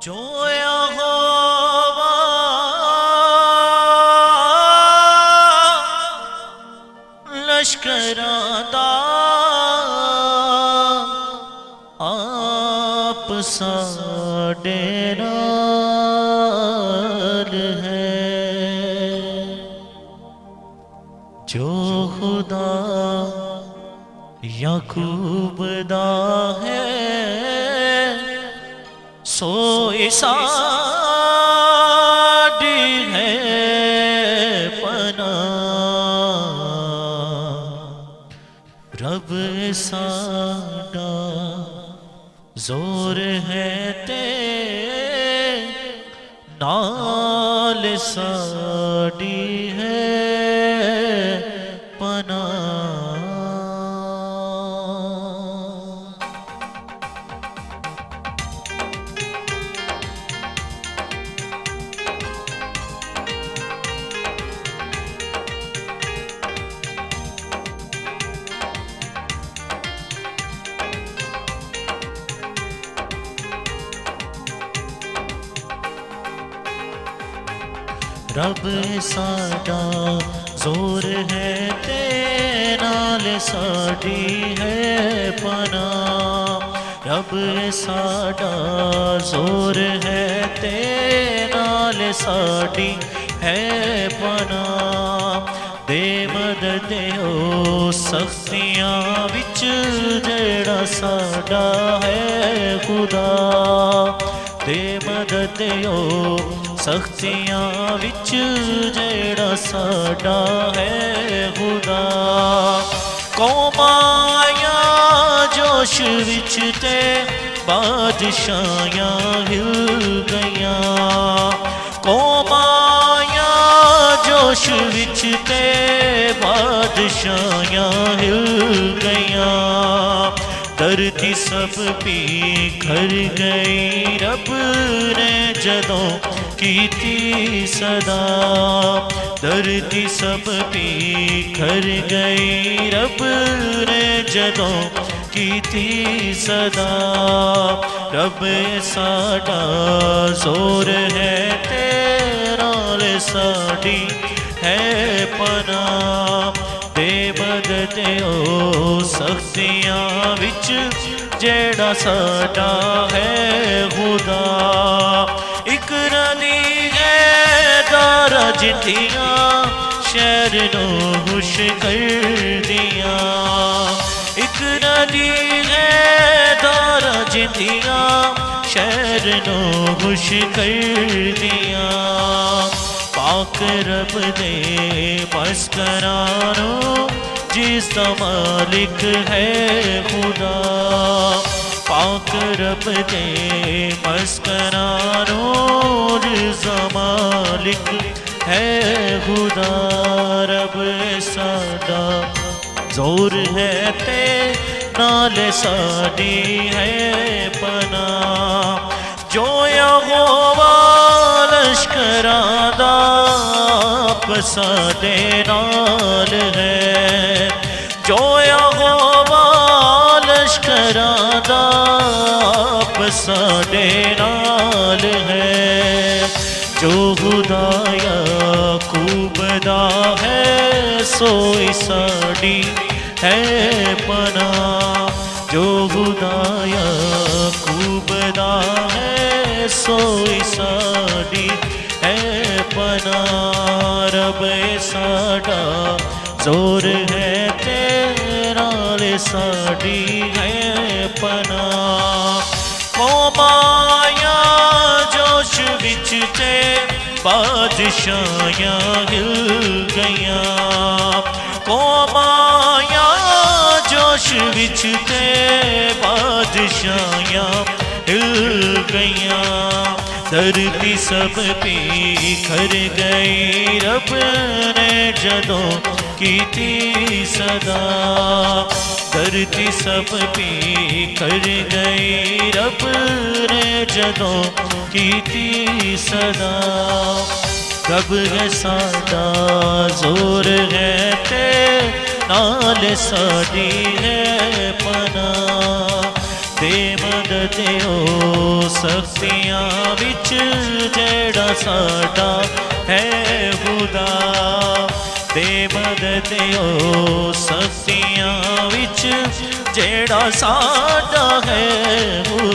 जोया होवा लश्करां दा आप साडे नाल है। जो खुदा याकूब दा है सोई साडी है पनाह। रब साडा जोर है ते नाल साडी है पनाह। रब साडा जोर है ते नाल साडी है पनाह। रब साडा जोर है ते नाल साडी है पनाह। दे मदद ओ सख्तियां विच जेड़ा साडा है खुदा। दे मदद ओ सख्तियां विच जेड़ा साडा है खुदा। कौमां जोश विच ते बादशाहियां हिल गईयां। कौमां जोश विच ते बादशाहियां हिल गईयां। धरती सब बिखर गई रब ने जदों कीती सदा। धरती सब बिखर गई रब ने जदों कीती सदा। रब साडा जोर है ते नाल साडी है पनाह। दे मदद ओ सख्तियां विच जेड़ा साडा है खुदा। इकरा दी है दारा जिंदियां शहर नू खुश कर दिया। इकरा दी है दारा जिंदियां शहर नू खुश कर दिया। पाक रब दे मस्करानो जिसका मालिक है खुदा। पाक रब दे मस्करानो जिसका मालिक है खुदा। रब साडा जोर है ते नाल साडी है पनाह। जो यहोवा लश्करां दा आप साडे नाल है। जो यहोवा लश्करां दा आप साडे नाल है। जो खुदा याकूब दा है सोई साडी है पनाह। जो खुदा याकूब दा है सोई साडी है पनाह। रब साडा जोर है ते नाल साडी है पनाह। कौमां जोश विच ते बादशाहियां हिल गईयां। कौमां जोश विच ते बादशाहियां हिल गईयां। धरती सब बिखर गई रब ने जदों कीती सदा। धरती सब बिखर गई रब ने जदों कीती सदा। रब है साडा जोर है ते नाल साडी है पनाह। ਤੇ ਮਦਦ ਦਿਓ ਸ਼ਕਤੀਆਂ ਵਿੱਚ ਜਿਹੜਾ ਸਾਡਾ ਹੈ ਖੁਦਾ ਤੇ ਮਦਦ ਦਿਓ ਸ਼ਕਤੀਆਂ ਵਿੱਚ ਜਿਹੜਾ ਸਾਡਾ ਹੈ ਖੁਦਾ